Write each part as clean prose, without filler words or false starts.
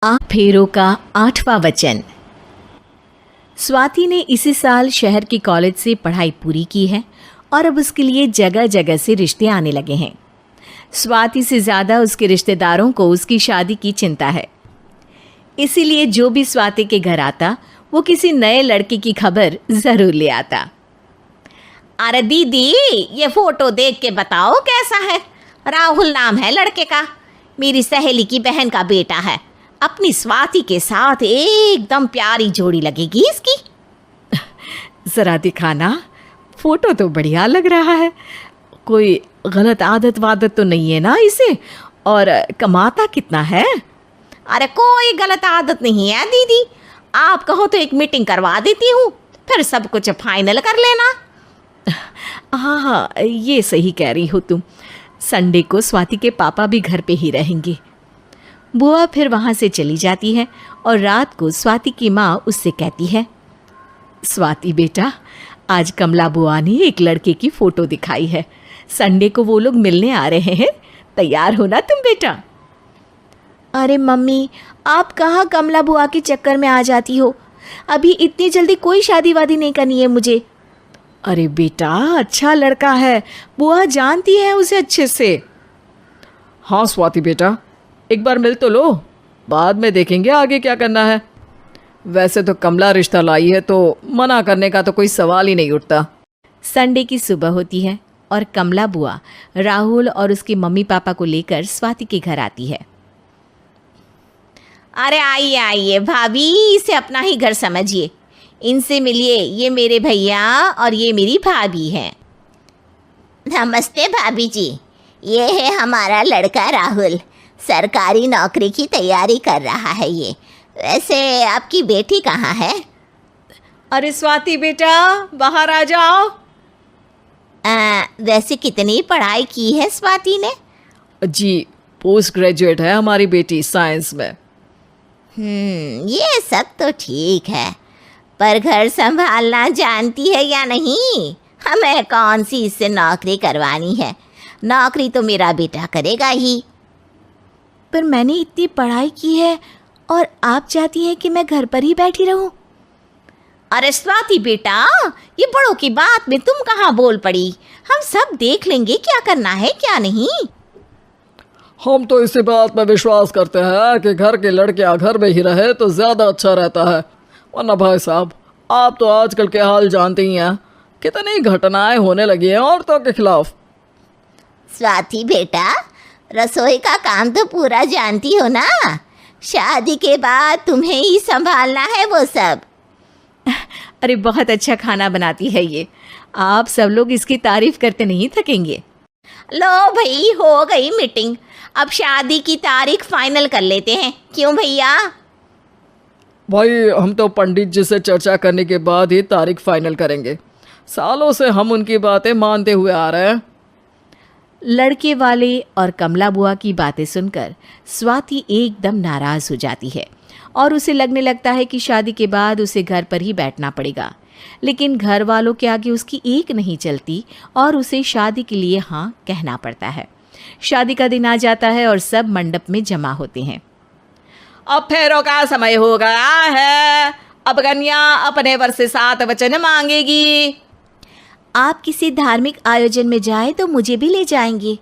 आप फेरों का 8वां वचन। स्वाति ने इसी साल शहर के कॉलेज से पढ़ाई पूरी की है और अब उसके लिए जगह जगह से रिश्ते आने लगे हैं। स्वाति से ज़्यादा उसके रिश्तेदारों को उसकी शादी की चिंता है, इसीलिए जो भी स्वाति के घर आता वो किसी नए लड़के की खबर ज़रूर ले आता। अरे दीदी, ये फोटो देख के बताओ कैसा है। राहुल नाम है लड़के का, मेरी सहेली की बहन का बेटा है। अपनी स्वाति के साथ एकदम प्यारी जोड़ी लगेगी इसकी। ज़रा दिखाना, फोटो तो बढ़िया लग रहा है। कोई गलत आदत वादत तो नहीं है ना इसे? और कमाता कितना है? अरे कोई गलत आदत नहीं है दीदी, आप कहो तो एक मीटिंग करवा देती हूँ, फिर सब कुछ फाइनल कर लेना। हाँ हाँ, ये सही कह रही हो तुम। संडे को स्वाति के पापा भी घर पे ही रहेंगे। बुआ फिर वहाँ से चली जाती है और रात को स्वाति की माँ उससे कहती है, स्वाति बेटा, आज कमला बुआ ने एक लड़के की फ़ोटो दिखाई है। संडे को वो लोग मिलने आ रहे हैं, तैयार हो ना तुम बेटा? अरे मम्मी, आप कहाँ कमला बुआ के चक्कर में आ जाती हो? अभी इतनी जल्दी कोई शादी वादी नहीं करनी है मुझे। अरे बेटा, अच्छा लड़का है, बुआ जानती है उसे अच्छे से। हाँ स्वाति बेटा, एक बार मिल तो लो, बाद में देखेंगे आगे क्या करना है। वैसे तो कमला रिश्ता लाई है तो मना करने का तो कोई सवाल ही नहीं उठता। संडे की सुबह होती है और कमला बुआ राहुल और उसके मम्मी पापा को लेकर स्वाति के घर आती है। अरे आइए आइए भाभी, इसे अपना ही घर समझिए। इनसे मिलिए, ये मेरे भैया और ये मेरी भाभी हैं। नमस्ते भाभी जी, ये है हमारा लड़का राहुल, सरकारी नौकरी की तैयारी कर रहा है ये। वैसे आपकी बेटी कहाँ है? अरे स्वाति बेटा, बाहर आ जाओ। वैसे कितनी पढ़ाई की है स्वाति ने? जी, पोस्ट ग्रेजुएट है हमारी बेटी साइंस में। ये सब तो ठीक है, पर घर संभालना जानती है या नहीं? हमें कौन सी इससे नौकरी करवानी है, नौकरी तो मेरा बेटा करेगा ही। पर मैंने इतनी पढ़ाई की है और आप चाहती हैं कि मैं घर पर ही बैठी रहूं? अरे स्वाति बेटा, ये बड़ों की बात में तुम कहाँ बोल पड़ी? हम सब देख लेंगे क्या करना है क्या नहीं। हम तो इसी बात में विश्वास करते हैं कि घर के लड़के घर में ही रहे तो ज़्यादा अच्छा रहता है। वरना भाई साहब, आप तो आजकल के हाल जानते ही हैं, कितनी घटनाएं होने लगी हैं औरतों के खिलाफ। स्वाति बेटा, रसोई का काम तो पूरा जानती हो ना? शादी के बाद तुम्हें ही संभालना है वो सब। अरे बहुत अच्छा खाना बनाती है ये, आप सब लोग इसकी तारीफ करते नहीं थकेंगे। लो भाई, हो गई मीटिंग, अब शादी की तारीख फाइनल कर लेते हैं, क्यों भैया? भाई, हम तो पंडित जी से चर्चा करने के बाद ही तारीख फाइनल करेंगे। सालों से हम उनकी बातें मानते हुए आ रहे हैं। लड़के वाले और कमला बुआ की बातें सुनकर स्वाति एकदम नाराज़ हो जाती है और उसे लगने लगता है कि शादी के बाद उसे घर पर ही बैठना पड़ेगा। लेकिन घर वालों के आगे उसकी एक नहीं चलती और उसे शादी के लिए हाँ कहना पड़ता है। शादी का दिन आ जाता है और सब मंडप में जमा होते हैं। अब फेरों का समय हो गया है, अब कन्या अपने वर से 7 वचन मांगेगी। आप किसी धार्मिक आयोजन में जाएं तो मुझे भी ले जाएंगे।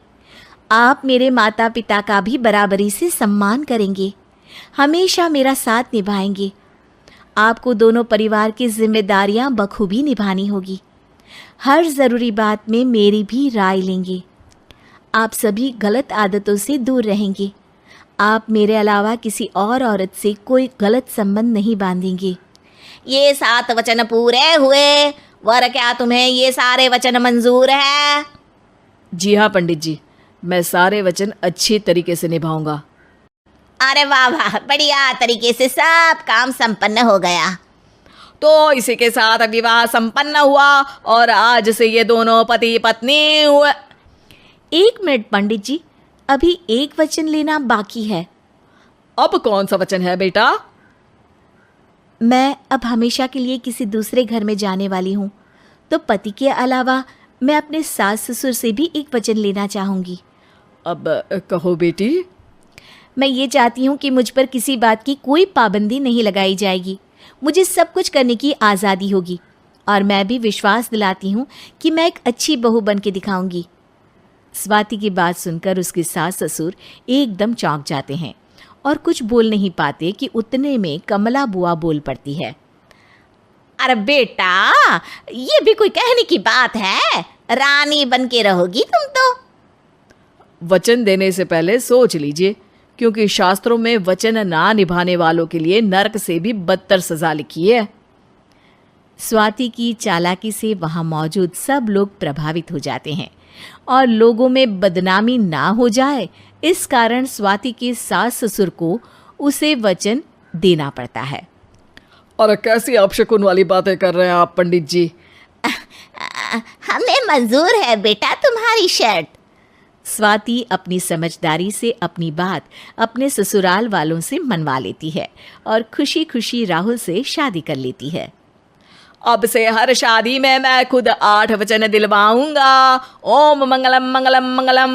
आप मेरे माता पिता का भी बराबरी से सम्मान करेंगे, हमेशा मेरा साथ निभाएंगे। आपको दोनों परिवार की जिम्मेदारियां बखूबी निभानी होगी। हर ज़रूरी बात में मेरी भी राय लेंगे। आप सभी गलत आदतों से दूर रहेंगे। आप मेरे अलावा किसी और औरत से कोई गलत संबंध नहीं बांधेंगे। ये 7 वचन पूरे हुए, वर क्या तुम्हें ये सारे वचन मंजूर है? जी हाँ पंडित जी, मैं सारे वचन अच्छी तरीके से निभाऊंगा। अरे वाह वाह, बढ़िया तरीके से सब काम संपन्न हो गया। तो इसी के साथ विवाह संपन्न हुआ और आज से ये दोनों पति पत्नी हुए। 1 मिनट पंडित जी, अभी एक वचन लेना बाकी है। अब कौन सा वचन है बेटा? मैं अब हमेशा के लिए किसी दूसरे घर में जाने वाली हूँ, तो पति के अलावा मैं अपने सास ससुर से भी एक वचन लेना चाहूँगी। अब कहो बेटी। मैं ये चाहती हूँ कि मुझ पर किसी बात की कोई पाबंदी नहीं लगाई जाएगी। मुझे सब कुछ करने की आज़ादी होगी और मैं भी विश्वास दिलाती हूँ कि मैं एक अच्छी बहू बन के दिखाऊंगी। स्वाति की बात सुनकर उसके सास ससुर एकदम चौंक जाते हैं और कुछ बोल नहीं पाते कि उतने में कमला बुआ बोल पड़ती है। अरे बेटा, ये भी कोई कहने की बात है? रानी बन के रहोगी तुम तो। वचन देने से पहले सोच लीजिए, क्योंकि शास्त्रों में वचन ना निभाने वालों के लिए नरक से भी बदतर सजा लिखी है। स्वाति की चालाकी से वहाँ मौजूद सब लोग प्रभावित हो जाते हैं और लोगों में बदनामी ना हो जाए, इस कारण स्वाति के सास ससुर को उसे वचन देना पड़ता है। अरे कैसी अपशकुन वाली बातें कर रहे हैं आप पंडित जी। हमें मंजूर है बेटा तुम्हारी शर्त। स्वाति अपनी समझदारी से अपनी बात अपने ससुराल वालों से मनवा लेती है और खुशी खुशी राहुल से शादी कर लेती है। अब से हर शादी में मैं खुद 8 वचन दिलवाऊंगा। ओम मंगलम मंगलम मंगलम।